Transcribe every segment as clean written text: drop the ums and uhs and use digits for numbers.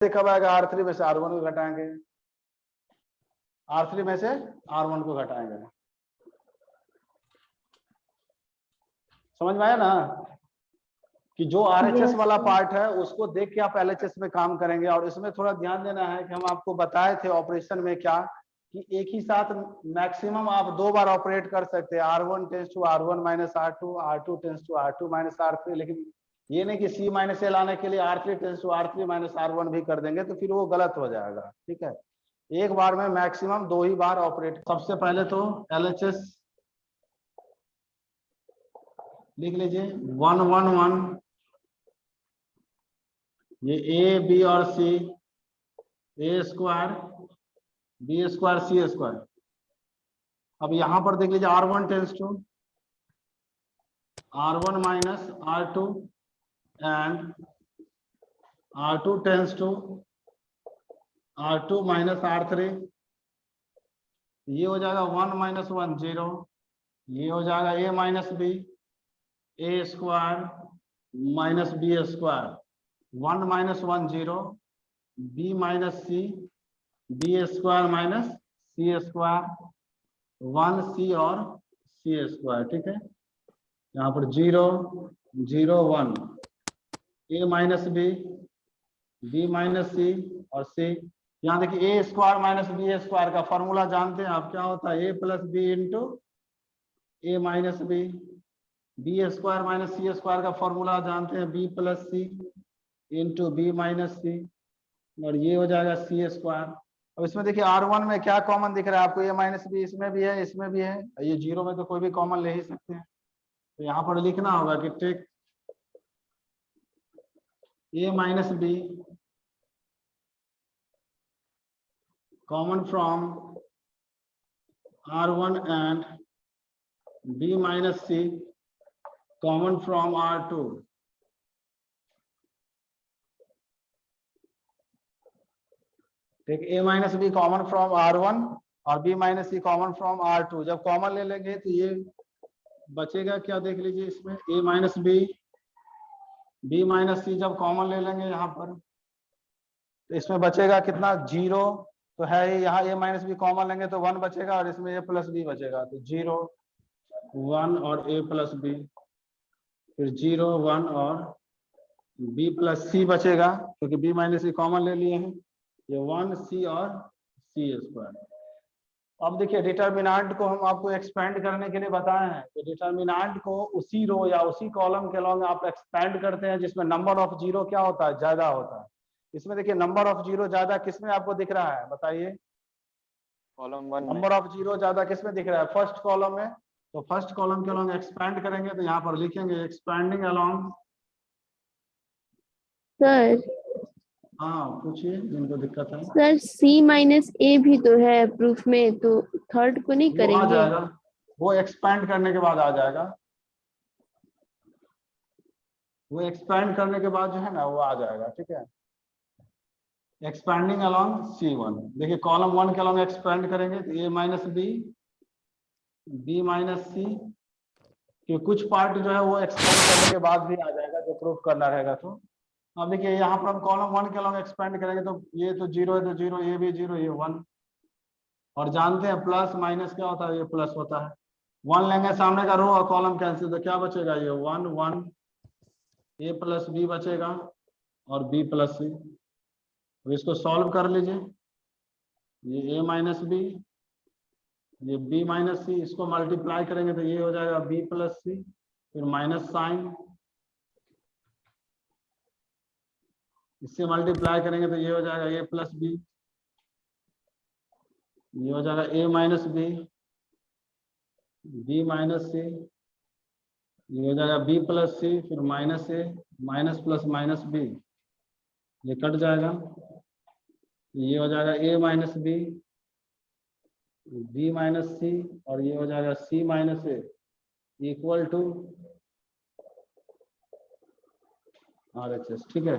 कब आएगा, R3 में से R1 को घटाएंगे, R3 में से R1 को घटाएंगे। समझ में आया ना कि जो RHS वाला पार्ट है उसको देख के आप LHS में काम करेंगे। और इसमें थोड़ा ध्यान देना है कि हम आपको बताए थे ऑपरेशन में क्या कि एक ही साथ मैक्सिमम आप 2 बार ऑपरेट कर सकते हैं, R1 tends to R1 minus R2, R2 tends to R2 minus R3। लेकिन ये नहीं कि C माइनस A लाने के लिए R3 tense to R3 minus R1 भी कर देंगे, तो फिर वो गलत हो जाएगा। ठीक है, एक बार में मैक्सिमम 2 ही बार ऑपरेट। सबसे पहले तो LHS लिख लीजिए 1 1 1, ये A B और C, A square B square C square. अब यहां पर देख लीजिए R1 tends to R1 minus R2 and R2 tends to R2 minus R3। ये हो जाएगा 1 माइनस 1 0, ये हो जाएगा A minus B, A square minus B square, 1 minus 1 0, B minus C, B square minus C square, 1 C और C square. ठीक है, यहाँ पर 0 0 1, A minus B, B minus C और C। यहाँ देखिए A square minus B square का formula जानते हैं आप, क्या होता है, A plus B into A minus B। B square minus C square का फॉर्मूला जानते हैं, B plus C into B minus C, और ये हो जाएगा C स्क्वायर। अब इसमें देखिए R1 में क्या कॉमन दिख रहा है आपको, A माइनस B इसमें भी है, इसमें भी है, ये 0 में तो कोई भी कॉमन ले ही सकते हैं। तो यहाँ पर लिखना होगा कि take A minus B common from R1 and B minus C common from R2। ठीक, A minus B common from R1 और B minus C common from R2। जब कॉमन ले लेंगे तो ये बचेगा क्या, देख लीजिए इसमें A minus B, B minus C जब कॉमन ले लेंगे यहाँ पर तो इसमें बचेगा कितना, 0 तो है, यहाँ A माइनस B कॉमन लेंगे तो 1 बचेगा और इसमें A प्लस B बचेगा, तो 0 1 और A प्लस B, फिर 0 1 और B प्लस C बचेगा क्योंकि B माइनस C कॉमन ले लिए हैं, ये 1 C और C स्क्वायर। अब देखिए डिटर्मिनेंट को हम आपको एक्सपेंड करने के लिए बताए हैं, तो डिटर्मिनेंट को उसी रो या उसी कॉलम के अलॉन्ग आप एक्सपेंड करते हैं जिसमें नंबर ऑफ जीरो क्या होता है, ज्यादा होता है। इसमें देखिए नंबर ऑफ जीरो ज्यादा किसमें आपको दिख रहा है, बताइए, कॉलम 1 में। नंबर ऑफ जीरो ज्यादा किसमें दिख रहा है, फर्स्ट कॉलम में। तो फर्स्ट कॉलम के अलॉन्ग एक्सपेंड करेंगे तो यहाँ पर लिखेंगे एक्सपेंडिंग अलॉन्ग। सर, हाँ पूछिए जिनको दिक्कत है। सर C माइनस A भी तो है प्रूफ में, तो थर्ड को नहीं वो आ करेंगे? जाएगा, वो एक्सपेंड करने के बाद आ जाएगा, वो एक्सपेंड करने के बाद जो है ना वो आ जाएगा। ठीक है, एक्सपेंडिंग अलॉन्ग C1, देखिए कॉलम 1 के अलॉन्ग एक्सपेंड करेंगे तो A minus B, B minus C कि कुछ पार्ट जो है वो एक्सपेंड करने के बाद भी आ जाएगा जो प्रूफ करना रहेगा। तो अब देखिए यहाँ पर हम कॉलम 1 के अलॉन्ग एक्सपेंड करेंगे तो ये तो 0 है तो 0, ये भी 0, ये 1, और जानते हैं प्लस माइनस क्या होता है, ये प्लस होता है। 1 लेंगे सामने का रो और कॉलम कैंसिल, तो क्या बचेगा, ये 1 1, A प्लस B बचेगा और B प्लस C। अब इसको सॉल्व कर लीजिए, ये A माइनस B, ये B माइनस C, इसको मल्टीप्लाई करेंगे तो ये हो जाएगा B प्लस C, फिर माइनस साइन, इससे मल्टीप्लाई करेंगे तो ये हो जाएगा A प्लस B, ये हो जाएगा A minus B, B minus C, ये हो जाएगा B प्लस C, फिर minus A, minus plus minus B, ये कट जाएगा, ये हो जाएगा A minus B, B minus C, और ये हो जाएगा C minus A equal to RHS। ठीक है,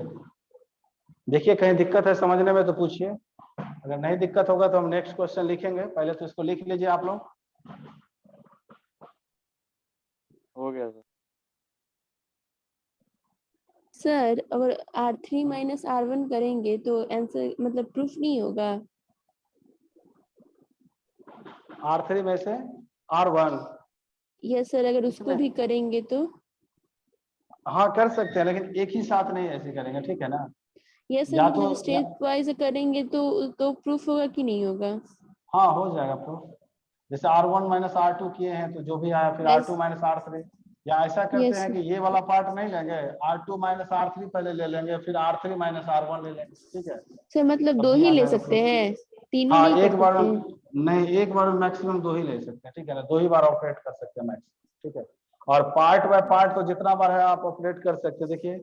देखिए कहीं दिक्कत है समझने में तो पूछिए, अगर नहीं दिक्कत होगा तो हम नेक्स्ट क्वेश्चन लिखेंगे। पहले तो इसको लिख लीजिए आप लोग। हो गया सर। सर अगर R3 माइनस R1 करेंगे तो आंसर मतलब प्रूफ नहीं होगा। R3 में से R1। यस सर, अगर उसको इसमें भी करेंगे तो। हाँ कर सकते हैं, लेकिन एक ही साथ नहीं ऐसे करेंगे, ठीक है ना। यस सर, या तो मतलब स्टेप वाइज करेंगे तो प्रूफ होगा कि नहीं होगा। हाँ हो जाएगा प्रूफ। जैसे R1 माइनस R2 किए हैं तो जो भी आया, फिर यस। R2 minus R3। या ऐसा करते यस हैं कि ये वाला पार्ट नहीं लेंगे, R2 माइनस R3 पहले ले लेंगे, फिर R3 माइनस R1 ले लेंगे, ठीक है। सर मतलब तब दो भी ही आ ले जाएगा सकते प्रूफ। हैं, तीनों हाँ नहीं कर एक बार, सकते हैं। नहीं एक बार मैक्सिमम दो ही ले सकते हैं, ठीक है ना, दो ही बार ऑपरेट कर सकते हैं मैक्सिमम, ठीक है। और पार्ट बाय पार्ट तो जितना बार है आप ऑपरेट कर सकते हैं। देखिए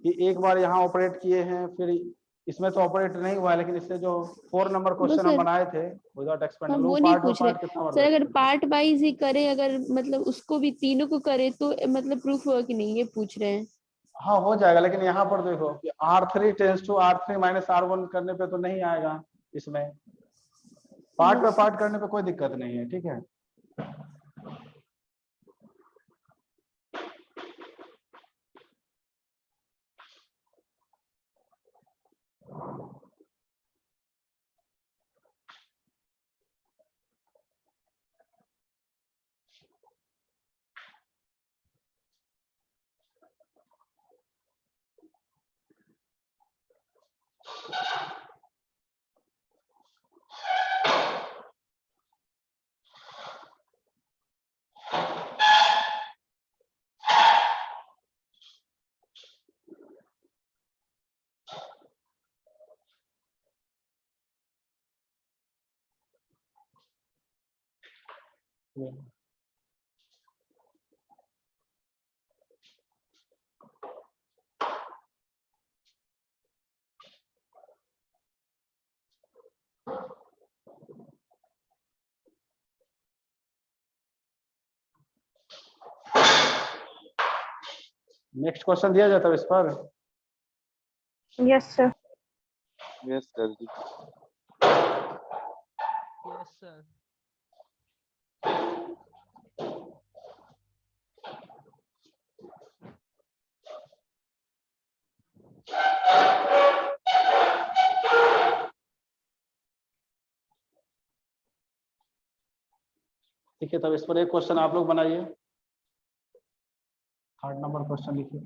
कि एक बार यहाँ ऑपरेट किए हैं, फिर इसमें तो ऑपरेट नहीं हुआ है, लेकिन इससे जो 4 नंबर वो क्वेश्चन हम सर बनाए थे विदाउट हम एक्सपेंडेबल, वो वो नहीं पार्ट बाय पूछ रहे। पार्ट कितना बार सर देख अगर सकते हैं। पार्ट वाइज ही करें, अगर मतलब उसको भी तीनों को करे तो मतलब प्रूफ होगा कि नहीं, ये पूछ रहे हैं। हाँ हो जाएगा, लेकिन यहाँ पर देखो कि R3 tense to R3 minus R1 करने पे तो नहीं आएगा इसमें। Part by yes. पार्ट करने पे कोई दिक्कत नहीं है, ठीक है। नेक्स्ट क्वेश्चन दिया जाता है इस पर। Yes sir. Yes sir ji. Yes sir. ठीक है, तब इस पर एक क्वेश्चन आप लोग बनाइए। 3rd नंबर क्वेश्चन लिखिए।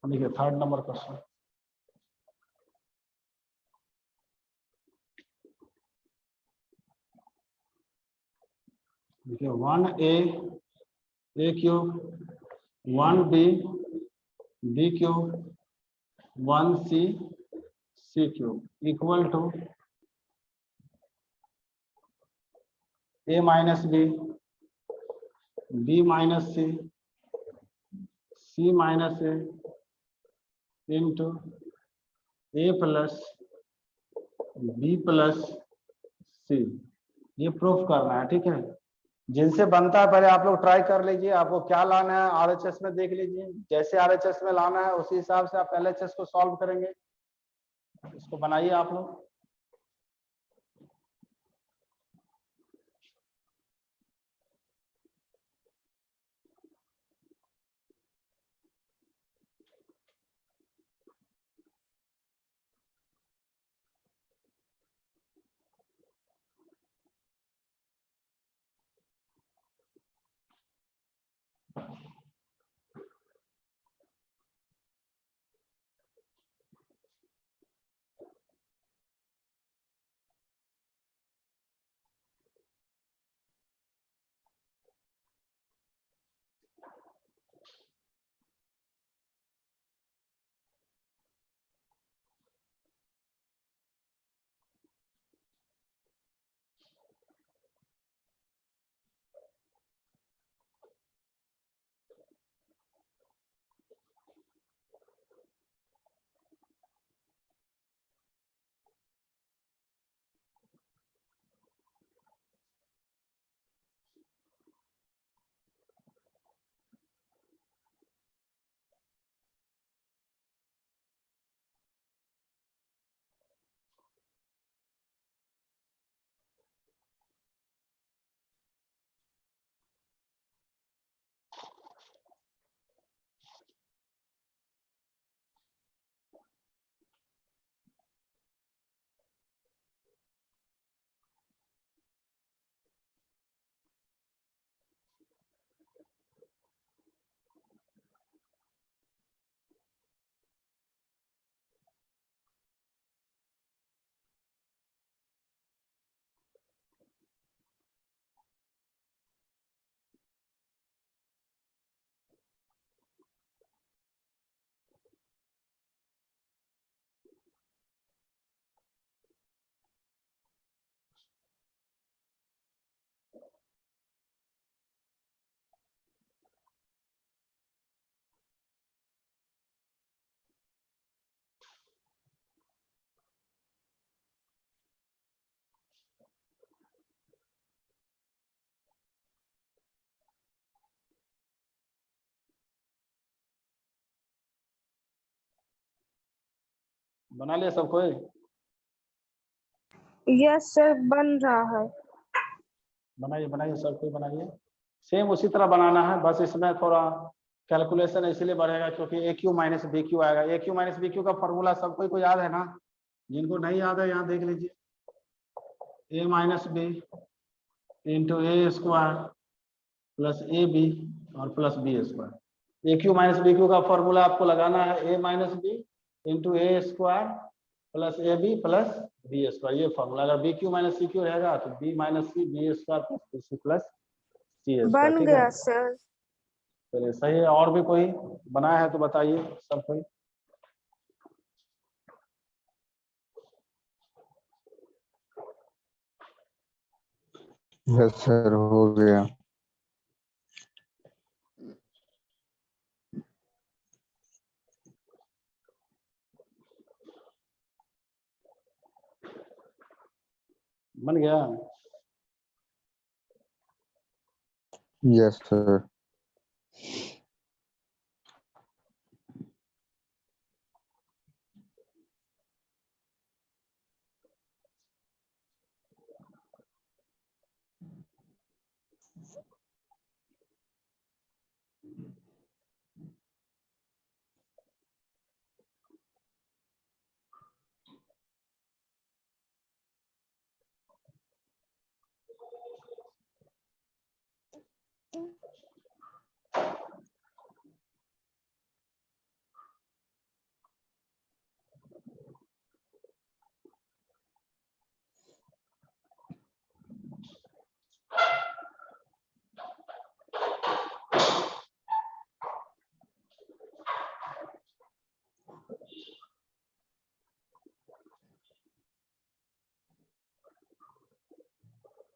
देखिए 3rd नंबर क्वेश्चन। देखिए 1A cube, 1B cube, 1C cube equal to A minus B minus C minus A into A plus B plus C। ये प्रूफ करना है, ठीक है। जिनसे बनता है पहले आप लोग ट्राई कर लीजिए, आपको क्या लाना है आरएचएस में देख लीजिए, जैसे आरएचएस में लाना है उसी हिसाब से आप एलएचएस को सॉल्व करेंगे। इसको बनाइए आप लोग। बना लिया सब कोई? यस सर, बन रहा है। बनाइए बनाइए, सब कोई बनाइए। सेम उसी तरह बनाना है, बस इसमें थोड़ा कैलकुलेशन इसलिए बढ़ेगा क्योंकि ए क्यू माइनस बी क्यू आएगा। ए क्यू माइनस बी क्यू का फॉर्मूला सब कोई को याद है ना? जिनको नहीं याद है यहाँ देख लीजिए, A minus B into A square plus A B और plus B square. A cube minus B cube का फॉर्मूला आपको लगाना है A minus B into A square plus A B plus B square, ये फॉर्मूला। अगर B cube minus C cube रहेगा तो B minus C B square plus C plus C square. बन ठीक गया है, सर। चलिए सही है। और भी कोई बनाया है तो बताइए सब कोई। यस सर, हो गया। बन गया? Yes sir.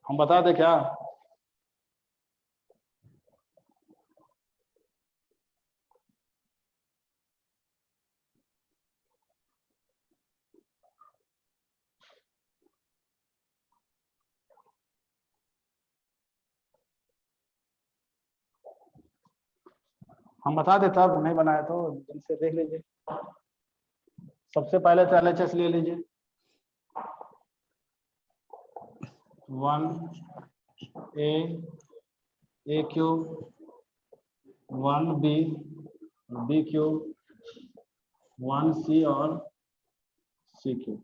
हम बता दें क्या? हम बता दें तब, नहीं बनाया तो इनसे देख लीजिए। सबसे पहले तो LHS ले लीजिए। 1 ए क्यू 1 बी क्यू 1 सी और सी क्यू।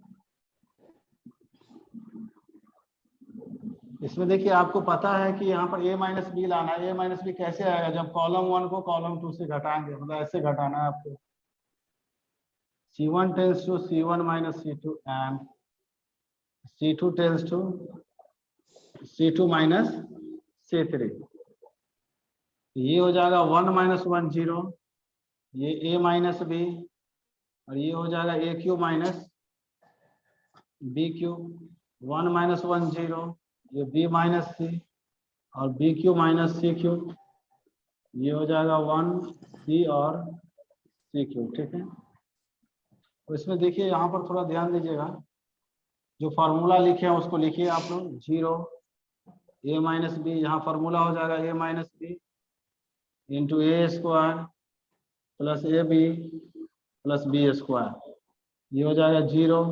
इसमें देखिए आपको पता है कि यहाँ पर a माइनस बी लाना है। a माइनस बी कैसे आएगा? जब कॉलम 1 को कॉलम 2 से घटाएंगे, मतलब ऐसे घटाना है आपको। C1 tends to C1 minus C2 and C2 tends to C2 minus C3। ये हो जाएगा 1 माइनस 1 0, ये a माइनस बी, और ये हो जाएगा A cube minus B cube. 1 minus 1 0, ये बी माइनस सी और B cube minus C cube. ये हो जाएगा 1 सी और सी क्यू। ठीक है, तो इसमें देखिए यहाँ पर थोड़ा ध्यान दीजिएगा, जो फार्मूला लिखे हैं उसको लिखिए आप लोग। 0 ए माइनस बी, यहाँ फार्मूला हो जाएगा A minus B into A square plus A B plus B square. ये हो जाएगा 0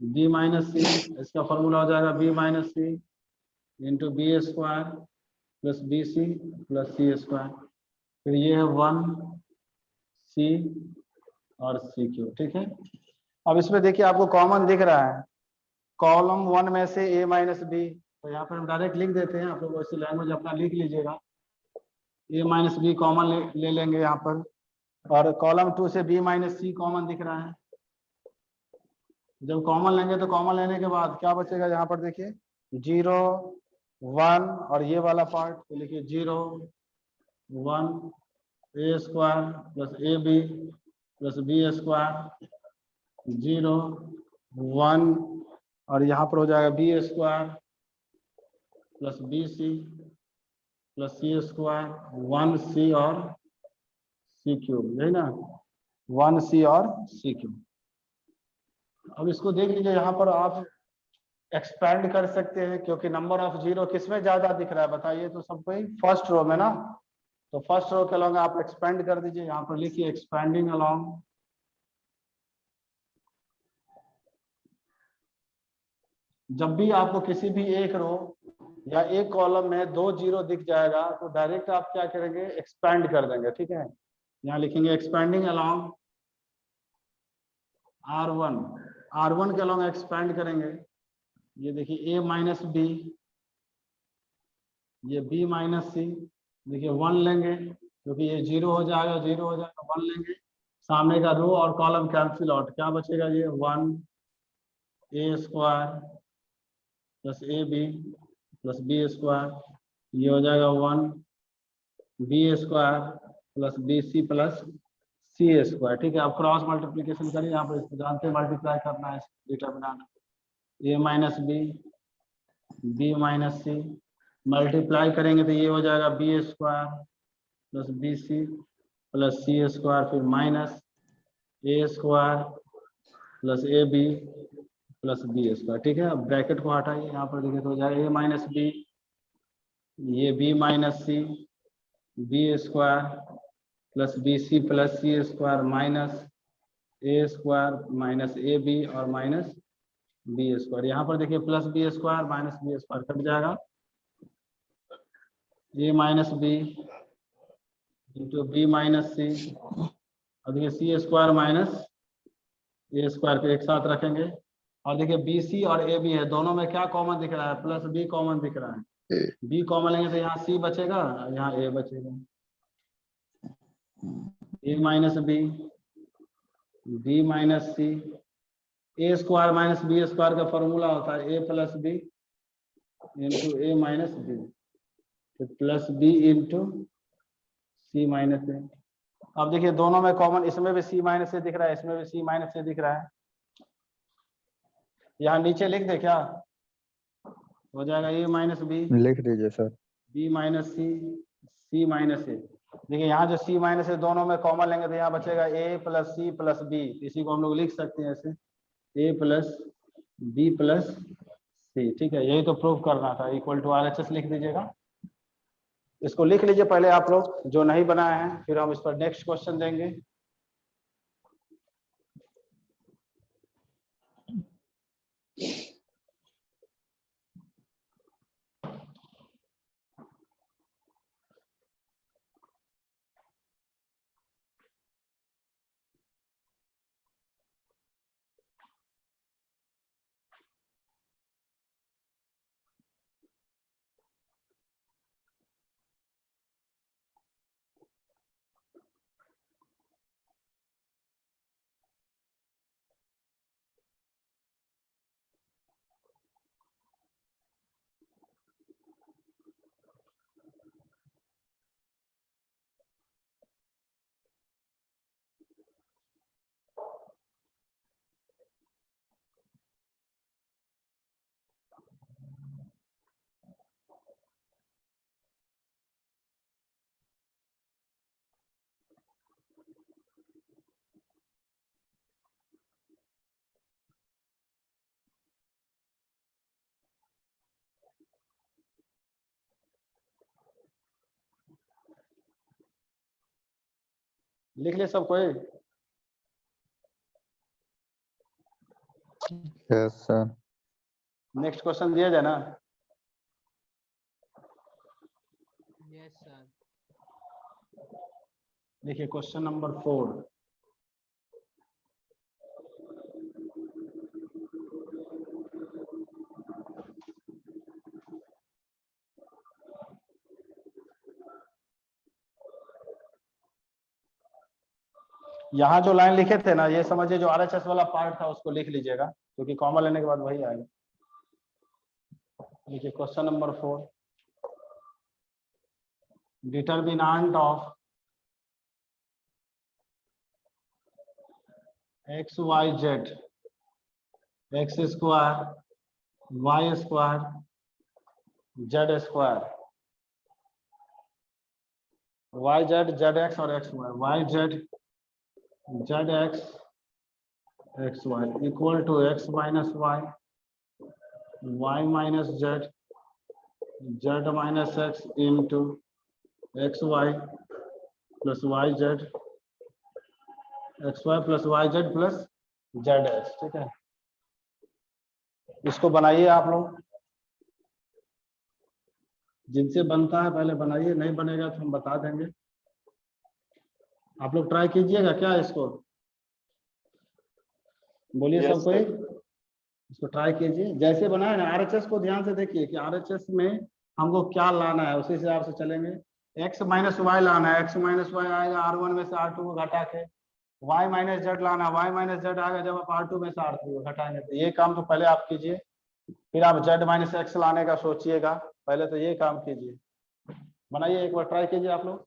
बी माइनस सी, इसका फॉर्मूला हो जाएगा B minus C into B square plus B C plus C square. फिर ये है 1 सी और सी क्यू। ठीक है, अब इसमें देखिए आपको कॉमन दिख रहा है कॉलम 1 में से a माइनस बी, तो यहाँ पर हम डायरेक्ट लिख देते हैं। आप लोग वैसी लैंग्वेज अपना लिख लीजिएगा। a माइनस बी कॉमन ले लेंगे यहाँ पर, और कॉलम 2 से b माइनस सी कॉमन दिख रहा है। जब कॉमन लेंगे तो कॉमन लेने के बाद क्या बचेगा? यहाँ पर देखिए 0 1 और ये वाला पार्ट, तो लिखिए 0 1 A square plus A B plus B square, 0 1 और यहाँ पर हो जाएगा B square plus B C plus C square, 1 C और सी क्यूब, यही ना, 1 सी और सी क्यूब। अब इसको देख लीजिए, यहाँ पर आप एक्सपेंड कर सकते हैं क्योंकि नंबर ऑफ 0 किसमें ज्यादा दिख रहा है बताइए तो सबको ही फर्स्ट रो में ना। तो फर्स्ट रो के अलॉन्ग आप एक्सपेंड कर दीजिए। यहाँ पर लिखिए एक्सपेंडिंग अलॉन्ग जब भी आपको किसी भी एक रो या एक कॉलम में 2 जीरो दिख जाएगा तो डायरेक्ट आप क्या करेंगे, एक्सपैंड कर देंगे। ठीक है, यहाँ लिखेंगे एक्सपैंडिंग अलोंग R1 के अलोंग एक्सपैंड करेंगे। ये देखिए a माइनस बी, ये b माइनस सी, देखिए 1 लेंगे क्योंकि ये 0 हो जाएगा, 1 लेंगे। सामने का रो और कॉलम कैंसिल आउट, क्या बचेगा, ये 1 a square plus A B plus B square, ये हो जाएगा 1 B square plus B C plus C square. ठीक है, अब क्रॉस मल्टीप्लीकेशन करिए, यहाँ पर इसको जानते हैं मल्टीप्लाई करना है, determinant A minus B minus C, multiply करेंगे तो ये हो जाएगा B square plus B C plus C square, फिर minus A square plus A B plus B square. ठीक है, अब ब्रैकेट को हटाइए, यहाँ पर देखिए तो हो जाएगा ए माइनस बी, ये B minus C, B square plus B C plus C square minus A square minus A B और माइनस बी स्क्वायर। यहाँ पर देखिए plus B square minus B square cut जाएगा, A minus B into B minus C, और देखिए C square minus A square को एक साथ रखेंगे। और देखिए बी सी और ए बी है, दोनों में क्या कॉमन दिख रहा है, प्लस बी कॉमन दिख रहा है। बी कॉमन लेंगे तो यहाँ सी बचेगा, यहाँ ए बचेगा। ए माइनस बी माइनस सी, ए स्क्वायर माइनस बी स्क्वायर का फॉर्मूला होता है ए प्लस बी इंटू ए माइनस बी, फिर plus B into C minus a. अब देखिए दोनों में कॉमन, इसमें भी सी माइनस ए दिख रहा है, इसमें भी सी माइनस ए दिख रहा है। यहाँ नीचे लिख दे क्या, हो जाएगा ए माइनस बी, लिख दीजिए सर। बी माइनस सी माइनस ए। देखिए यहाँ जो सी माइनस ए दोनों में कॉमन लेंगे तो यहाँ बचेगा ए प्लस सी प्लस बी, इसी को हम लोग लिख सकते हैं ऐसे, ए प्लस बी प्लस सी। ठीक है, यही तो प्रूव करना था, इक्वल टू RHS लिख दीजिएगा। इसको लिख लीजिए पहले आप लोग जो नहीं बनाए हैं, फिर हम इस पर नेक्स्ट क्वेश्चन देंगे। लिख ले सब कोई। Yes sir. नेक्स्ट क्वेश्चन दिया जाए ना। Yes sir. देखिए क्वेश्चन नंबर 4, यहाँ जो लाइन लिखे थे ना, ये समझिए जो RHS वाला पार्ट था उसको लिख लीजिएगा, क्योंकि कॉमन लेने के बाद वही आएगा। देखिए question number 4, determinant of x y z, x square y square z square, y z z x और x y, y z z x y equal to x minus y minus z z minus x into x y plus y z, x y plus y z plus z x. ठीक है, इसको बनाइए आप लोग, जिनसे बनता है पहले बनाइए, नहीं बनेगा तो हम बता देंगे। आप लोग ट्राई कीजिएगा क्या इसको, बोलिए Yes, सब कोई। sir. इसको ट्राई कीजिए, जैसे बनाए ना आरएचएस को ध्यान से देखिए कि आरएचएस में हमको क्या लाना है, उसी हिसाब से चलेंगे। एक्स माइनस वाई लाना है, एक्स माइनस वाई आएगा R1 में से R2 को घटा के, y माइनस जेड लाना है, y माइनस जेड आएगा जब आप R2 में से R3 को घटाएंगे। तो ये काम तो पहले आप कीजिए, फिर आप z माइनस एक्स लाने का सोचिएगा, पहले तो ये काम कीजिए। बनाइए, एक बार ट्राई कीजिए आप लोग।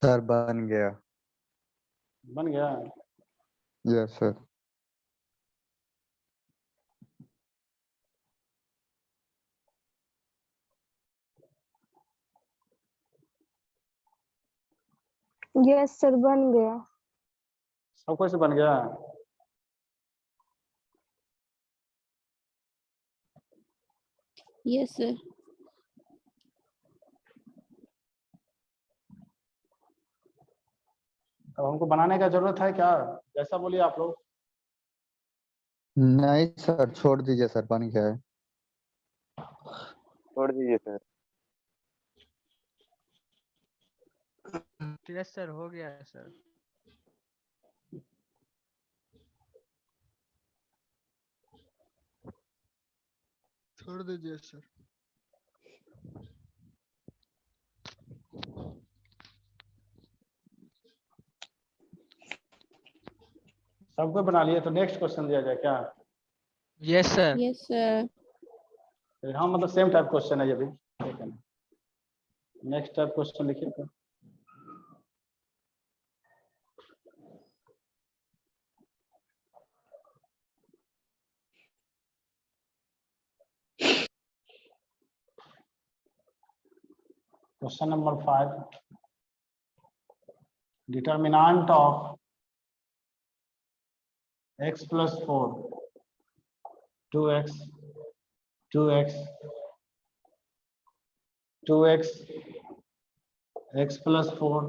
Sir, बन गया. बन गया। Yes, sir. यस सर बन गया। सब कुछ बन गया। Yes sir. अब हमको बनाने का जरूरत है क्या, जैसा बोलिए आप लोग। नहीं सर, छोड़ दीजिए सर, बन गया है. छोड़ दीजिए सर. यस सर, हो गया है सर। छोड़ दीजिए सर। सबको बना लिए तो नेक्स्ट क्वेश्चन दिया जाए क्या। Yes sir. Yes sir. हाँ मतलब सेम टाइप क्वेश्चन है ये भी, ठीक है। नेक्स्ट टाइप क्वेश्चन लिखिए तो। Question number 5, determinant of x plus 4, 2x, 2x, 2x, x plus 4,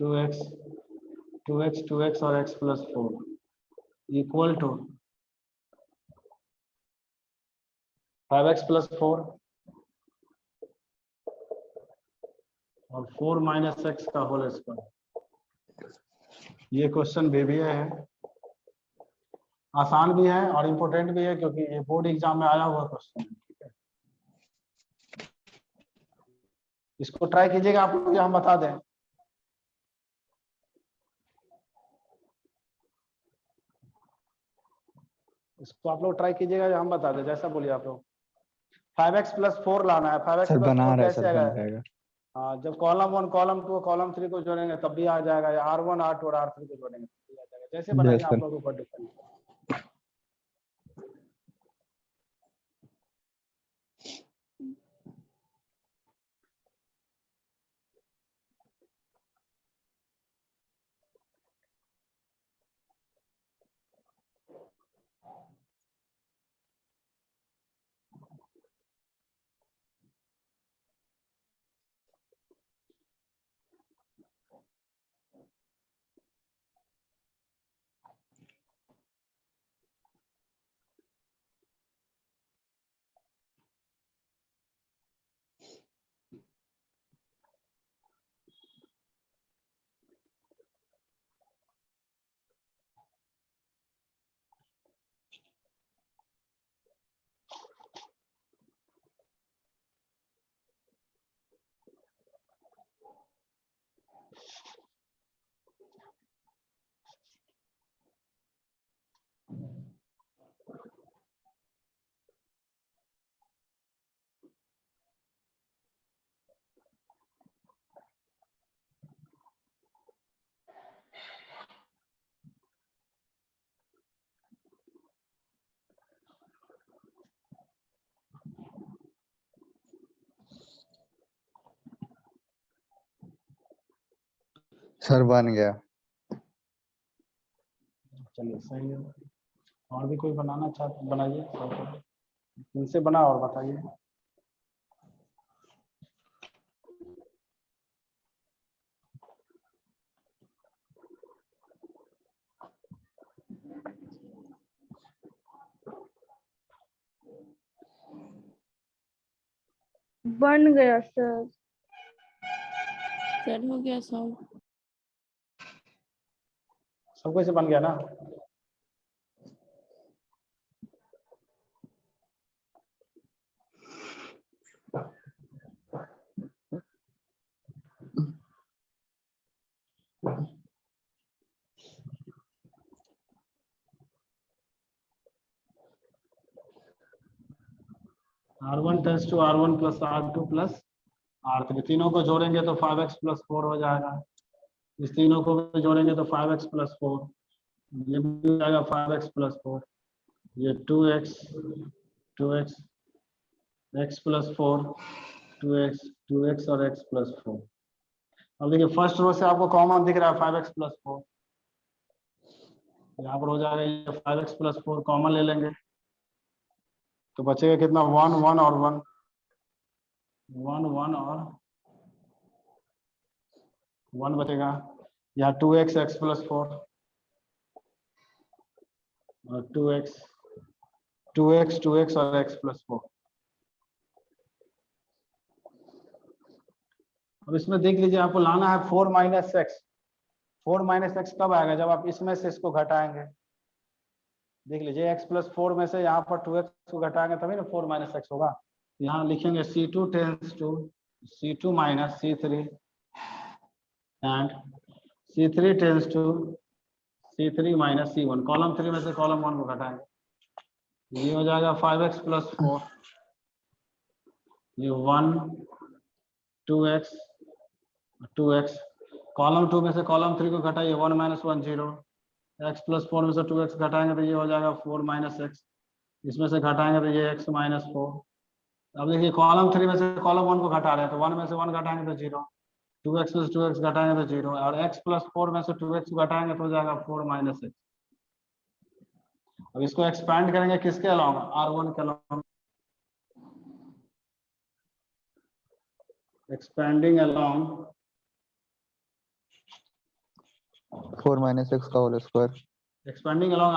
2x, 2x, 2x और x plus 4 equal to 5x plus 4 और 4 माइनस एक्स का होल स्क्वायर। ये क्वेश्चन बेबी है, आसान भी है और इम्पोर्टेंट भी है, क्योंकि ये बोर्ड एग्जाम में आया हुआ क्वेश्चन है। ठीक है, इसको ट्राई कीजिएगा आप लोग, हम बता दें। इसको आप लोग ट्राई कीजिएगा या हम बता दें, जैसा बोलिए आप लोग। 5x plus 4 लाना है, 5x सर plus बना 4 रहे कैसे सर, आएगा। बन जाएगा. हाँ, जब कॉलम 1 कॉलम 2 कॉलम 3 को जोड़ेंगे तब भी आ जाएगा, या R1 R2 और R3 को जोड़ेंगे तब भी आ जाएगा। जैसे बनाइए Yes, आप sir. लोगों को डिपेंड। सर बन गया। चलिए सही है। और भी कोई बनाना चाहते बनाइए, इनसे बना और बताइए। बन गया सर। सर हो गया सॉल्व। सबको से बन गया ना? R1 tends to R1 plus R2 plus R3, तीनों को जोड़ेंगे तो 5x प्लस 4 हो जाएगा। इस तीनों को भी जोड़ेंगे तो 5x प्लस 4, ये भी हो जाएगा 5x प्लस 4, ये 2x x प्लस 4, 2x और x प्लस 4। अब देखिए फर्स्ट रो से आपको कॉमन दिख रहा है 5x प्लस 4, यहाँ पर हो जाएगा ये 5x प्लस 4 कॉमन ले लेंगे तो बचेगा कितना, 1 1 और 1 1 1 और 1 बचेगा। यहाँ 2x x प्लस 4 और 2x और x प्लस 4। अब इसमें देख लीजिए आपको लाना है 4 माइनस एक्स। 4 माइनस एक्स कब आएगा, जब आप इसमें से इसको घटाएंगे। देख लीजिए x प्लस 4 में से यहाँ पर 2x को घटाएंगे तभी ना 4 माइनस एक्स होगा। यहाँ लिखेंगे C2 tends to C2 minus C3 and C3 tends to C3 minus C1। Column 3 में से कॉलम 1 को घटाएंगे, ये हो जाएगा 5x प्लस 4, ये 1 2x 2x। कॉलम 2 में से कॉलम 3 को घटाइए, 1 माइनस 1 0। x प्लस 4 में से 2x घटाएंगे तो ये हो जाएगा 4 माइनस एक्स। इसमें से घटाएंगे तो ये x माइनस 4। अब देखिए कॉलम 3 में से कॉलम 1 को घटा रहे हैं तो 1 में से 1 घटाएंगे तो 0, 2x में से 2x घटाएंगे तो 0 और x प्लस 4 में से 2x को घटाएंगे तो हो जाएगा 4 माइनस एक्स। अब इसको एक्सपैंड करेंगे किसके अलाउंग, R1 के along. Expanding along 4 minus x का whole square. Expanding along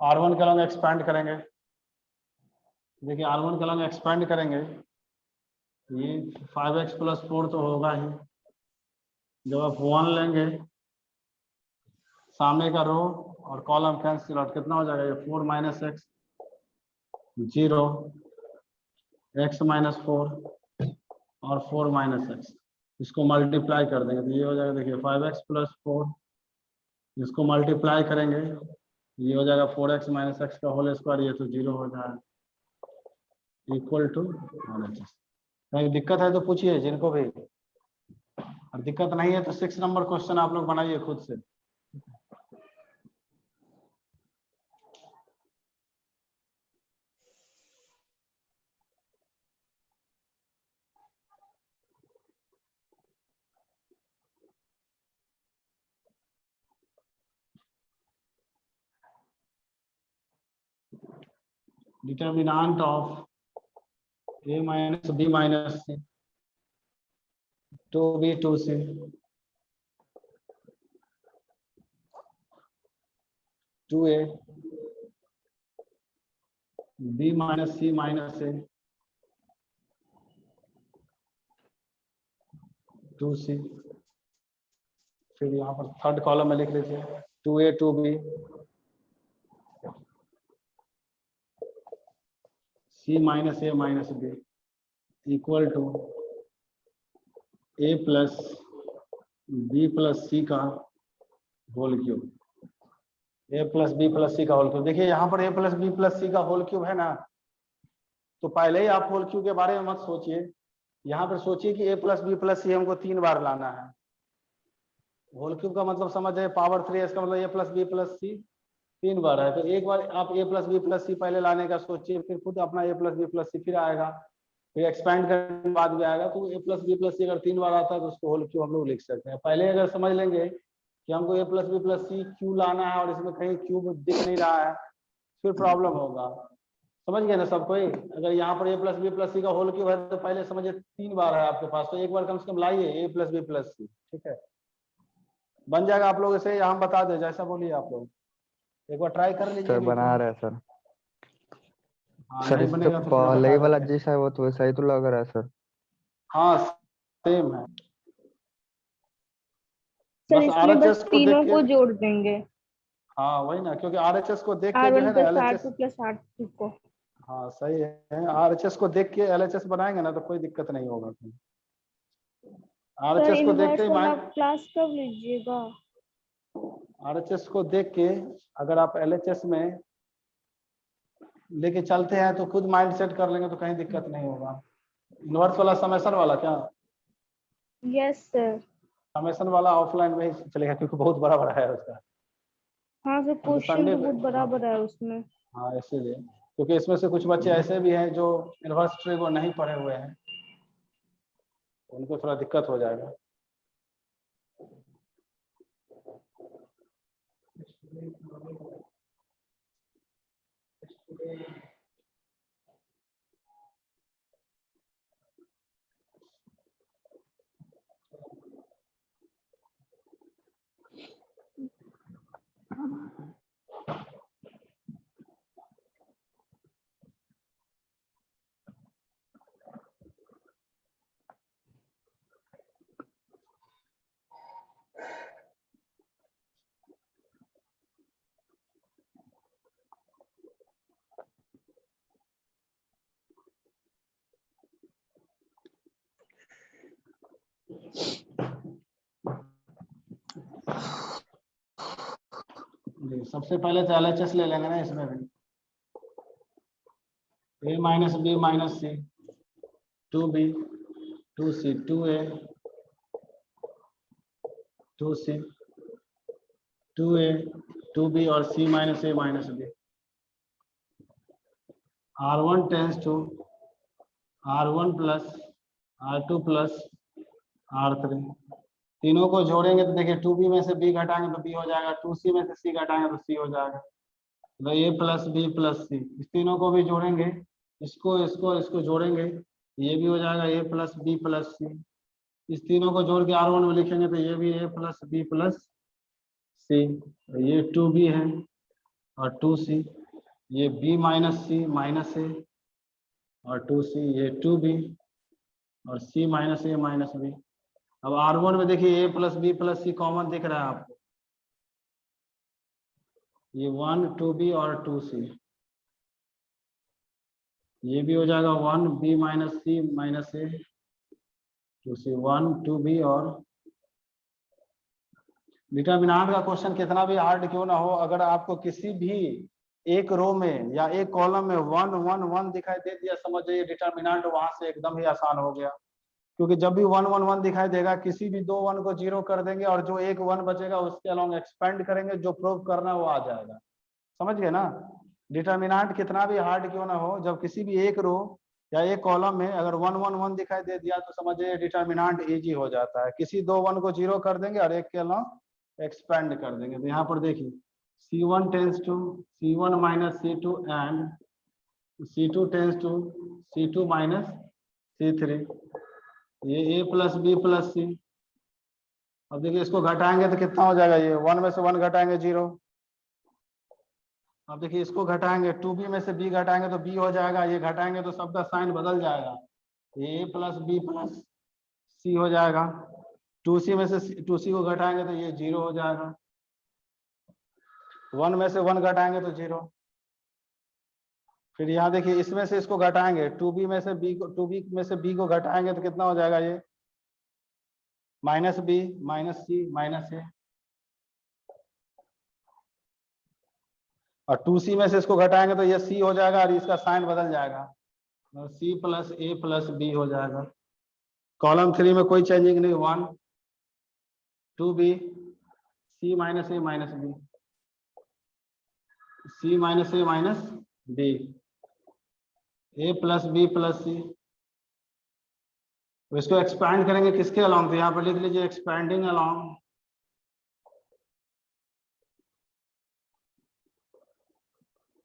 R1 के अलोंग एक्सपेंड करेंगे। देखिए R1 के अलोंग एक्सपेंड करेंगे, ये 5x प्लस 4 तो होगा ही। जब आप 1 लेंगे सामने का रो और कॉलम कैंसिल आउट, कितना हो जाएगा, ये 4 माइनस एक्स 0 x माइनस 4 और 4 माइनस एक्स, इसको मल्टीप्लाई कर देंगे तो ये हो जाएगा, देखिए 5x प्लस 4, इसको मल्टीप्लाई करेंगे ये हो जाएगा 4x माइनस एक्स का होल स्क्वायर, ये तो 0 हो जाएगा इक्वल टू। कहीं दिक्कत है तो पूछिए जिनको भी, और दिक्कत नहीं है तो 6 नंबर क्वेश्चन आप लोग बनाइए खुद से। Determinant of a minus b minus c, 2b 2c, 2a b minus c minus a, 2c। फिर यहाँ पर थर्ड कॉलम में लिख लीजिए 2a 2b c minus a minus b equal to a plus b plus c का whole cube, a plus b plus c का whole cube. देखिए यहाँ पर a plus b plus c का होल क्यूब है ना, तो पहले ही आप होल क्यूब के बारे में मत सोचिए, यहाँ पर सोचिए कि a plus b plus c हमको 3 बार लाना है। होल क्यूब का मतलब समझ जाए पावर 3, इसका मतलब a plus b plus c 3 बार है, तो एक बार आप a plus b plus c पहले लाने का सोचिए, फिर खुद अपना a plus b plus c फिर आएगा। फिर एक्सपैंड करने के बाद भी आएगा, तो ए प्लस बी प्लस सी अगर 3 बार आता है तो उसको होल क्यू हम लोग लिख सकते हैं। पहले अगर समझ लेंगे कि हमको a plus B plus c क्यू लाना है और इसमें कहीं क्यूब दिख नहीं रहा है, फिर प्रॉब्लम होगा। समझ गए ना सब कोई? अगर यहाँ पर ए प्लस बी प्लस सी का होल क्यूब है तो पहले समझिए 3 बार है आपके पास, तो एक बार कम से कम लाइए ए प्लस बी प्लस सी, ठीक है? बन जाएगा आप लोग इसे, हम बता दें जैसा बोलिए आप लोग, एक बार ट्राई कर लीजिए। सर नहीं बना तो रहे हैं सर। हाँ, सर नहीं इससे बनेगा तो फिर पहले बता ही वाला देंगे। जैसा है वो तो वैसा ही तो लग रहा है सर। हाँ सेम है, सर बस इसमें बस RHS को देख तीनों के। को जोड़ देंगे, हाँ वही ना, क्योंकि RHS को देख के जो R1 है ना plus LHS। R2 plus R3 को। हाँ सही है, RHS को देख के LHS बनाएंगे ना तो कोई दिक्कत नहीं होगा। सर RHS को देख के इनवर्स ही वाला माइंड, क्लास कब लीजिएगा? RHS को देख के अगर आप LHS में लेके चलते हैं तो खुद माइंड सेट कर लेंगे तो कहीं दिक्कत नहीं होगा। इनवर्स वाला समेशन वाला क्या? Yes sir. समेशन वाला ऑफलाइन में ही चलेगा क्योंकि बहुत बड़ा बड़ा है उसका। हाँ सर, तो क्वेश्चन संडे तो बहुत बराबर है उसमें। हाँ इसीलिए, क्योंकि इसमें से कुछ बच्चे ऐसे भी हैं जो इनवर्स ट्री को नहीं पढ़े हुए हैं, उनको थोड़ा दिक्कत हो जाएगा। जी, सबसे पहले तो LHS ले लेंगे ना इसमें भी। a minus B minus C, 2b 2c 2a 2c 2a 2b और c minus a minus b। R1 tends to R1 plus R2 plus R3, तीनों को जोड़ेंगे तो देखिए 2b में से b घटाएंगे तो b हो जाएगा, 2c में से c घटाएंगे तो c हो जाएगा। तो a प्लस बी प्लस सी, इस तीनों को भी जोड़ेंगे, इसको जोड़ेंगे, ये भी हो जाएगा a प्लस बी प्लस सी। इस तीनों को जोड़ के R1 में लिखेंगे तो ये भी a plus B plus C, ये 2b है और 2c, ये b minus C minus a और 2c, ये 2b और c minus a minus b। अब R1 में देखिए a plus B plus C common दिख रहा है आपको, ये 1 2b और 2c, ये भी हो जाएगा 1b minus C minus a 2c, 1 2b और डिटर्मिनेंट का क्वेश्चन कितना भी हार्ड क्यों ना हो, अगर आपको किसी भी एक रो में या एक कॉलम में 1 1 1 दिखाई दे दिया, समझ जाइए डिटर्मिनेंट वहां से एकदम ही आसान हो गया। क्योंकि जब भी 1 1 1 दिखाई देगा, किसी भी 2 1 को 0 कर देंगे और जो एक 1 बचेगा उसके अलोंग एक्सपेंड करेंगे, जो प्रूव करना है वो आ जाएगा। समझ गए ना? डिटर्मिनेंट कितना भी हार्ड क्यों ना हो, जब किसी भी एक रो या एक कॉलम में अगर 1 1 1 दिखाई दे दिया तो समझिए डिटर्मिनेंट इजी हो जाता है। किसी 2 1 को 0 कर देंगे और एक के अलावा एक्सपेंड कर देंगे। तो यहाँ पर देखिए C1 tends to C1 minus C2 and C2 tends to C2 minus C3, ये a plus B plus C. अब देखिए इसको घटाएंगे तो कितना हो जाएगा, ये 1 में से 1 घटाएंगे 0। अब देखिए इसको घटाएंगे, 2b में से b घटाएंगे तो b हो जाएगा, ये घटाएंगे तो सबका साइन बदल जाएगा, ये a प्लस बी प्लस सी हो जाएगा। 2c में से 2c को घटाएंगे तो ये 0 हो जाएगा, 1 में से 1 घटाएंगे तो 0। फिर यहाँ देखिए इसमें से इसको घटाएंगे, 2b में से b को घटाएंगे तो कितना हो जाएगा, ये minus b minus C minus a, और 2c में से इसको घटाएंगे तो ये c हो जाएगा और इसका साइन बदल जाएगा, c plus a plus b हो जाएगा। कॉलम 3 में कोई चेंजिंग नहीं, 1 2b c minus a minus b, c minus a minus b, a plus b plus c, तो इसको एक्सपैंड करेंगे किसके अलोंग, तो यहाँ पर लिख लीजिए एक्सपैंडिंग अलोंग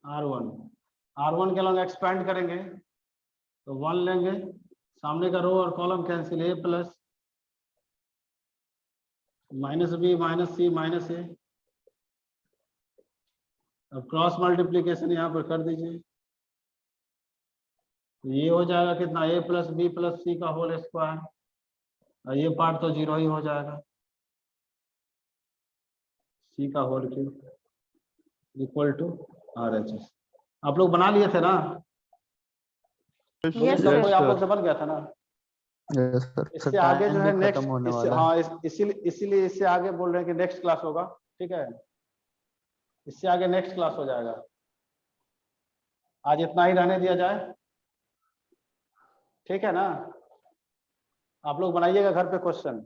R1 के अलोंग एक्सपैंड करेंगे तो 1 लेंगे, सामने का रो और column cancel, A plus minus B minus C minus a. अब क्रॉस मल्टीप्लीकेशन यहाँ पर कर दीजिए, तो ये हो जाएगा कितना, A प्लस बी प्लस सी का होल स्क्वायर, और ये पार्ट तो 0 ही हो जाएगा, सी का whole cube equal to RHS। आप लोग बना लिए थे ना, Yes, कोई sir. आप लोग से बन गया था ना। Yes sir. इससे आगे जो है नेक्स्ट, होने इससे वाला है। हाँ इसीलिए इससे आगे बोल रहे हैं कि नेक्स्ट क्लास होगा, ठीक है, इससे आगे नेक्स्ट क्लास हो जाएगा, आज इतना ही रहने दिया जाए, ठीक है ना। आप लोग बनाइएगा घर पे क्वेश्चन,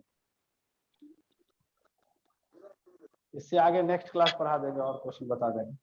इससे आगे नेक्स्ट क्लास पढ़ा देंगे और क्वेश्चन बता देंगे।